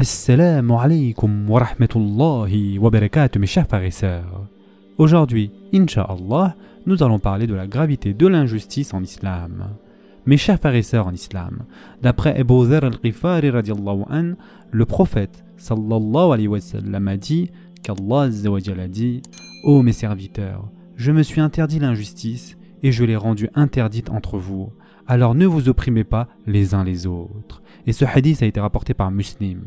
Assalamu alaikum wa rahmatullahi wa barakatuh mes chers frères et sœurs. Aujourd'hui, Inch'Allah, nous allons parler de la gravité de l'injustice en islam. Mes chers frères et sœurs en islam, d'après Abu Dharr al-Ghifari radiallahu an, le prophète sallallahu alayhi wa sallam a dit qu'Allah azza wa jalla a dit « Ô mes serviteurs, je me suis interdit l'injustice et je l'ai rendue interdite entre vous. Alors ne vous opprimez pas les uns les autres. » Et ce hadith a été rapporté par Muslim.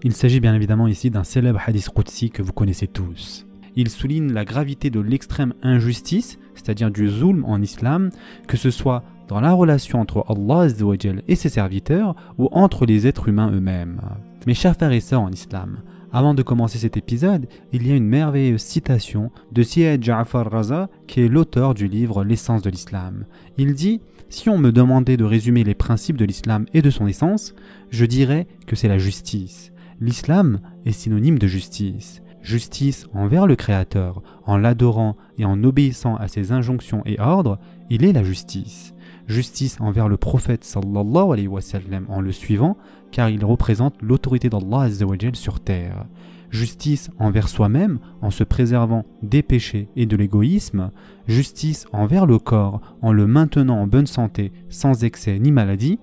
Il s'agit bien évidemment ici d'un célèbre hadith qudsi que vous connaissez tous. Il souligne la gravité de l'extrême injustice, c'est-à-dire du zulm en islam, que ce soit dans la relation entre Allah azza wa jalla et ses serviteurs ou entre les êtres humains eux-mêmes. Mes chers frères et sœurs en islam, avant de commencer cet épisode, il y a une merveilleuse citation de Syed Ja'far Raza, qui est l'auteur du livre L'essence de l'islam. Il dit « Si on me demandait de résumer les principes de l'islam et de son essence, je dirais que c'est la justice. L'islam est synonyme de justice. Justice envers le Créateur, en l'adorant et en obéissant à ses injonctions et ordres, il est la justice. Justice envers le prophète sallallahu alayhi wa sallam en le suivant, car il représente l'autorité d'Allah azza wa jalla sur terre. Justice envers soi-même en se préservant des péchés et de l'égoïsme. Justice envers le corps en le maintenant en bonne santé sans excès ni maladie.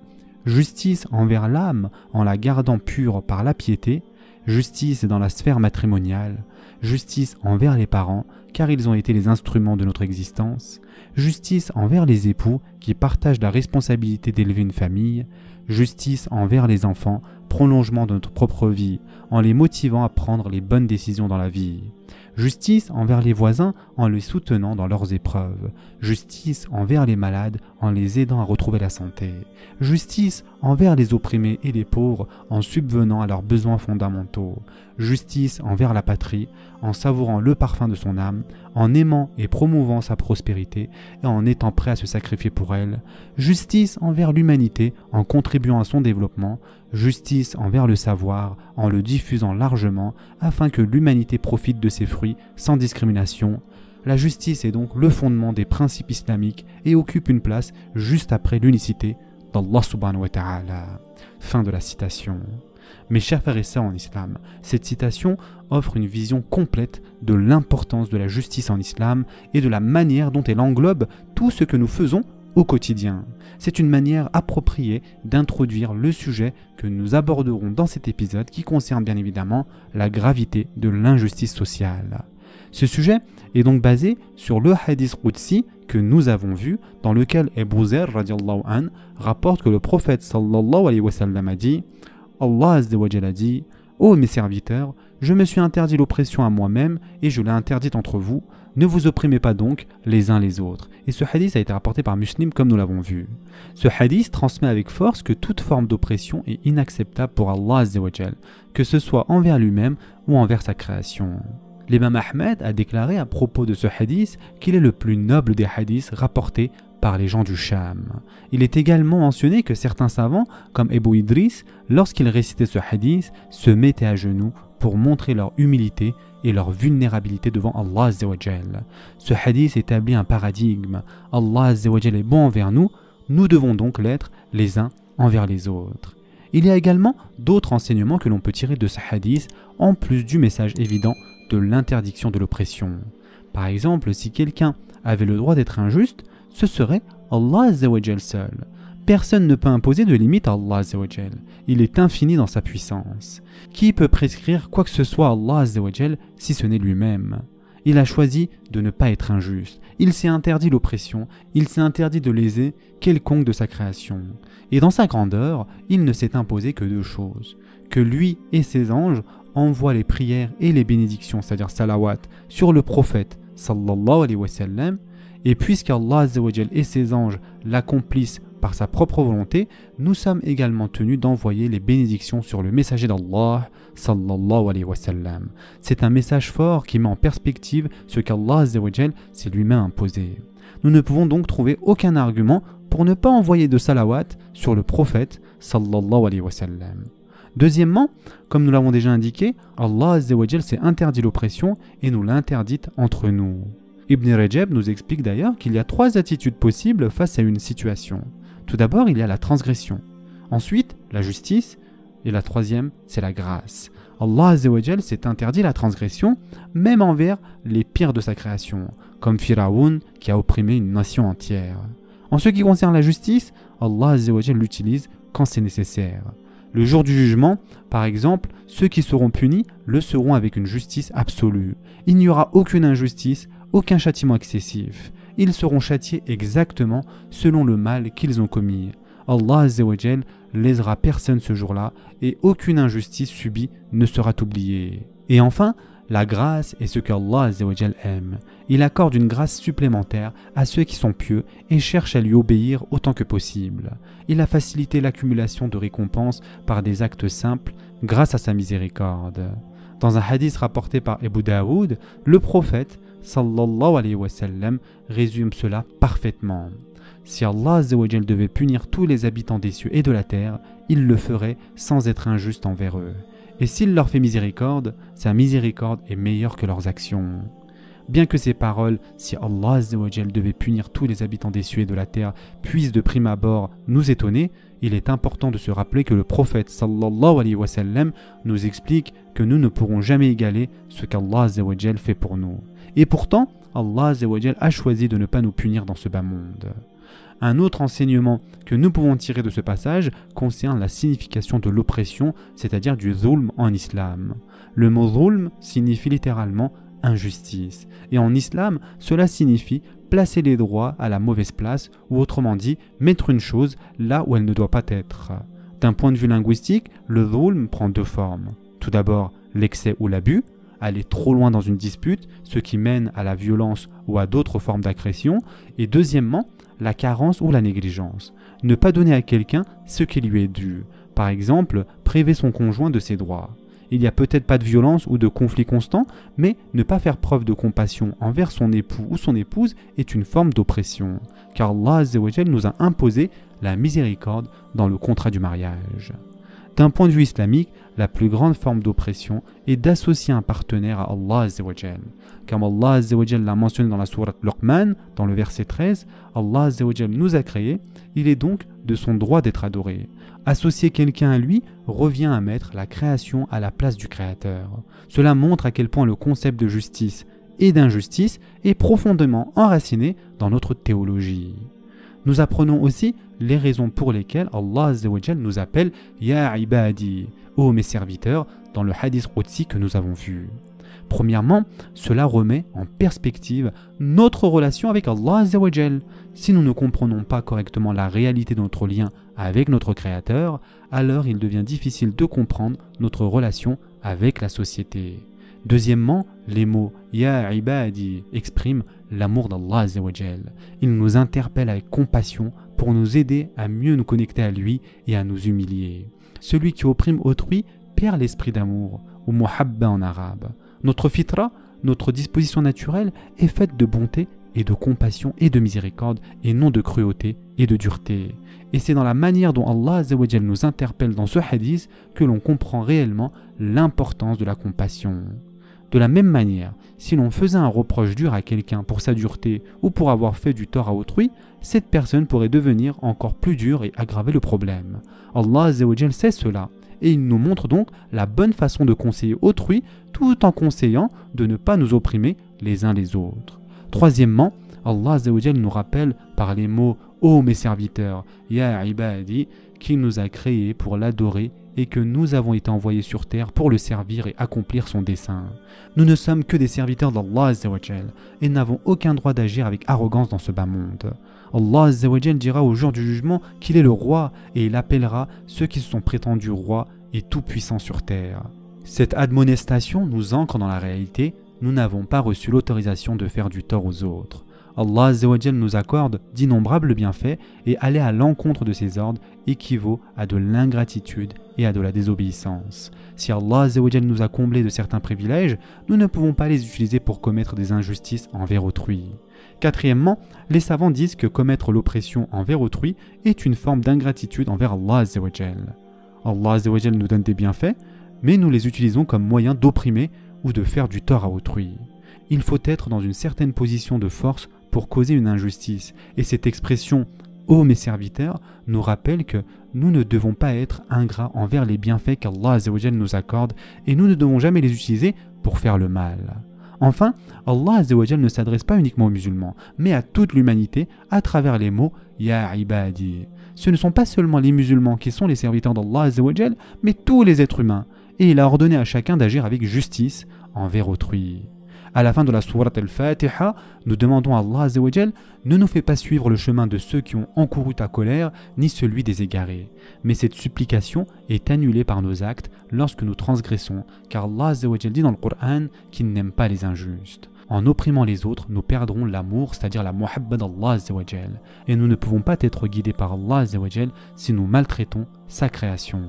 Justice envers l'âme en la gardant pure par la piété. Justice dans la sphère matrimoniale. Justice envers les parents car ils ont été les instruments de notre existence. Justice envers les époux qui partagent la responsabilité d'élever une famille. Justice envers les enfants, prolongement de notre propre vie, en les motivant à prendre les bonnes décisions dans la vie. Justice envers les voisins en les soutenant dans leurs épreuves. Justice envers les malades en les aidant à retrouver la santé. Justice envers les opprimés et les pauvres en subvenant à leurs besoins fondamentaux. Justice envers la patrie en savourant le parfum de son âme, en aimant et promouvant sa prospérité et en étant prêt à se sacrifier pour elle. Justice envers l'humanité en contribuant à son développement. Justice envers le savoir en le diffusant largement afin que l'humanité profite de ses fruits sans discrimination. La justice est donc le fondement des principes islamiques et occupe une place juste après l'unicité d'Allah subhanahu wa ta'ala. Fin de la citation. Mes chers frères et sœurs en islam, cette citation offre une vision complète de l'importance de la justice en islam et de la manière dont elle englobe tout ce que nous faisons au quotidien. C'est une manière appropriée d'introduire le sujet que nous aborderons dans cet épisode qui concerne bien évidemment la gravité de l'injustice sociale. Ce sujet est donc basé sur le hadith qudsi que nous avons vu dans lequel Abu Dharr radiallahu an rapporte que le prophète sallallahu alayhi wa sallam a dit « Allah azza wa jalla dit « Ô mes serviteurs, je me suis interdit l'oppression à moi-même et je l'ai interdite entre vous. Ne vous opprimez pas donc les uns les autres. » Et ce hadith a été rapporté par Muslim comme nous l'avons vu. Ce hadith transmet avec force que toute forme d'oppression est inacceptable pour Allah azza wa jalla, que ce soit envers lui-même ou envers sa création. L'imam Ahmed a déclaré à propos de ce hadith qu'il est le plus noble des hadiths rapportés par les gens du Sham. Il est également mentionné que certains savants, comme Abu Idris, lorsqu'ils récitaient ce hadith, se mettaient à genoux pour montrer leur humilité et leur vulnérabilité devant Allah azza wa jalla. Ce hadith établit un paradigme. Allah azza wa jalla est bon envers nous, nous devons donc l'être les uns envers les autres. Il y a également d'autres enseignements que l'on peut tirer de ce hadith, en plus du message évident de l'interdiction de l'oppression. Par exemple, si quelqu'un avait le droit d'être injuste, ce serait Allah azza wa jalla seul. Personne ne peut imposer de limite à Allah azza wa jalla. Il est infini dans sa puissance. Qui peut prescrire quoi que ce soit à Allah azza wa jalla si ce n'est lui-même? Il a choisi de ne pas être injuste. Il s'est interdit l'oppression. Il s'est interdit de léser quelconque de sa création. Et dans sa grandeur, il ne s'est imposé que deux choses. Que lui et ses anges envoient les prières et les bénédictions, c'est-à-dire salawat, sur le prophète sallallahu alayhi wa sallam. Et puisqu'Allah azza wa jalla et ses anges l'accomplissent par sa propre volonté, nous sommes également tenus d'envoyer les bénédictions sur le messager d'Allah sallallahu alayhi wa sallam. C'est un message fort qui met en perspective ce qu'Allah azza wa jalla s'est lui-même imposé. Nous ne pouvons donc trouver aucun argument pour ne pas envoyer de salawat sur le prophète sallallahu alayhi wa sallam. Deuxièmement, comme nous l'avons déjà indiqué, Allah azza wa jalla s'est interdit l'oppression et nous l'a interdite entre nous. Ibn Rajab nous explique d'ailleurs qu'il y a trois attitudes possibles face à une situation. Tout d'abord, il y a la transgression. Ensuite, la justice. Et la troisième, c'est la grâce. Allah Azza wa Jal s'est interdit la transgression, même envers les pires de sa création, comme Firaoun qui a opprimé une nation entière. En ce qui concerne la justice, Allah Azza wa Jal l'utilise quand c'est nécessaire. Le jour du jugement, par exemple, ceux qui seront punis le seront avec une justice absolue. Il n'y aura aucune injustice, aucun châtiment excessif. Ils seront châtiés exactement selon le mal qu'ils ont commis. Allah Azza wa Jal lésera personne ce jour-là et aucune injustice subie ne sera oubliée. Et enfin, la grâce est ce qu'Allah Azza wa Jal aime. Il accorde une grâce supplémentaire à ceux qui sont pieux et cherchent à lui obéir autant que possible. Il a facilité l'accumulation de récompenses par des actes simples grâce à sa miséricorde. Dans un hadith rapporté par Abu Daoud, le prophète sallallahu alayhi wa sallam résume cela parfaitement. Si Allah Azza wa Jal devait punir tous les habitants des cieux et de la terre, il le ferait sans être injuste envers eux. Et s'il leur fait miséricorde, sa miséricorde est meilleure que leurs actions. Bien que ces paroles, si Allah Azza wa Jal devait punir tous les habitants des cieux et de la terre, puissent de prime abord nous étonner, il est important de se rappeler que le prophète sallallahu alayhi wa sallam nous explique que nous ne pourrons jamais égaler ce qu'Allah Azza wa Jal fait pour nous. Et pourtant, Allah Azza wa Jal a choisi de ne pas nous punir dans ce bas monde. Un autre enseignement que nous pouvons tirer de ce passage concerne la signification de l'oppression, c'est-à-dire du zulm en islam. Le mot zulm signifie littéralement injustice. Et en islam, cela signifie placer les droits à la mauvaise place, ou autrement dit, mettre une chose là où elle ne doit pas être. D'un point de vue linguistique, le zulm prend deux formes. Tout d'abord, l'excès ou l'abus, aller trop loin dans une dispute, ce qui mène à la violence ou à d'autres formes d'agression. Et deuxièmement, la carence ou la négligence. Ne pas donner à quelqu'un ce qui lui est dû. Par exemple, priver son conjoint de ses droits. Il n'y a peut-être pas de violence ou de conflit constant, mais ne pas faire preuve de compassion envers son époux ou son épouse est une forme d'oppression. Car Allah Azza wa Jal nous a imposé la miséricorde dans le contrat du mariage. D'un point de vue islamique, la plus grande forme d'oppression est d'associer un partenaire à Allah Azza wa Jal. Comme Allah Azza wa Jal l'a mentionné dans la sourate Luqman, dans le verset 13, Allah Azza wa Jal nous a créés, il est donc de son droit d'être adoré. Associer quelqu'un à lui revient à mettre la création à la place du Créateur. Cela montre à quel point le concept de justice et d'injustice est profondément enraciné dans notre théologie. Nous apprenons aussi les raisons pour lesquelles Allah Azza wa Jal nous appelle « Ya ibadi » « Ô mes serviteurs » dans le hadith Qudsi que nous avons vu. Premièrement, cela remet en perspective notre relation avec Allah Azza wa Jal. Si nous ne comprenons pas correctement la réalité de notre lien avec notre Créateur, alors il devient difficile de comprendre notre relation avec la société. Deuxièmement, les mots « Ya ibadi » expriment l'amour d'Allah Azza wa Jal. Il nous interpelle avec compassion pour nous aider à mieux nous connecter à lui et à nous humilier. Celui qui opprime autrui perd l'esprit d'amour, ou muhabba en arabe. Notre fitra, notre disposition naturelle, est faite de bonté et de compassion et de miséricorde, et non de cruauté et de dureté. Et c'est dans la manière dont Allah Azza wa Jal nous interpelle dans ce hadith que l'on comprend réellement l'importance de la compassion. De la même manière, si l'on faisait un reproche dur à quelqu'un pour sa dureté ou pour avoir fait du tort à autrui, cette personne pourrait devenir encore plus dure et aggraver le problème. Allah Azza wa Jal sait cela, et il nous montre donc la bonne façon de conseiller autrui tout en conseillant de ne pas nous opprimer les uns les autres. Troisièmement, Allah Azza wa Jal nous rappelle par les mots « Ô mes serviteurs, Ya ibadi » qu'il nous a créés pour l'adorer et que nous avons été envoyés sur terre pour le servir et accomplir son dessein. Nous ne sommes que des serviteurs d'Allah Azza wa Jal et n'avons aucun droit d'agir avec arrogance dans ce bas monde. Allah Azza wa Jal dira au jour du jugement qu'il est le roi et il appellera ceux qui se sont prétendus rois et tout-puissants sur terre. Cette admonestation nous ancre dans la réalité, nous n'avons pas reçu l'autorisation de faire du tort aux autres. Allah Azza wa Jal nous accorde d'innombrables bienfaits et aller à l'encontre de ses ordres équivaut à de l'ingratitude et à de la désobéissance. Si Allah Azza wa Jal nous a comblés de certains privilèges, nous ne pouvons pas les utiliser pour commettre des injustices envers autrui. Quatrièmement, les savants disent que commettre l'oppression envers autrui est une forme d'ingratitude envers Allah Azza wa Jal. Allah Azza wa Jal nous donne des bienfaits, mais nous les utilisons comme moyen d'opprimer ou de faire du tort à autrui. Il faut être dans une certaine position de force pour causer une injustice, et cette expression ô mes serviteurs, nous rappelle que nous ne devons pas être ingrats envers les bienfaits qu'Allah Azza wa Jal nous accorde et nous ne devons jamais les utiliser pour faire le mal. Enfin, Allah Azza wa Jal ne s'adresse pas uniquement aux musulmans, mais à toute l'humanité à travers les mots « Ya ibadi ». Ce ne sont pas seulement les musulmans qui sont les serviteurs d'Allah Azza wa Jal, mais tous les êtres humains, et il a ordonné à chacun d'agir avec justice envers autrui. À la fin de la sourate Al-Fatiha, nous demandons à Allah Azza wa Jal ne nous fait pas suivre le chemin de ceux qui ont encouru ta colère, ni celui des égarés. Mais cette supplication est annulée par nos actes lorsque nous transgressons, car Allah Azza wa Jal dit dans le Coran qu'il n'aime pas les injustes. En opprimant les autres, nous perdrons l'amour, c'est-à-dire la muhabba d'Allah Azza wa Jal. Et nous ne pouvons pas être guidés par Allah Azza wa Jal si nous maltraitons sa création.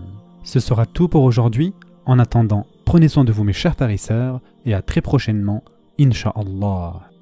Ce sera tout pour aujourd'hui. En attendant, prenez soin de vous mes chers frères et sœurs, et à très prochainement, Inch'Allah.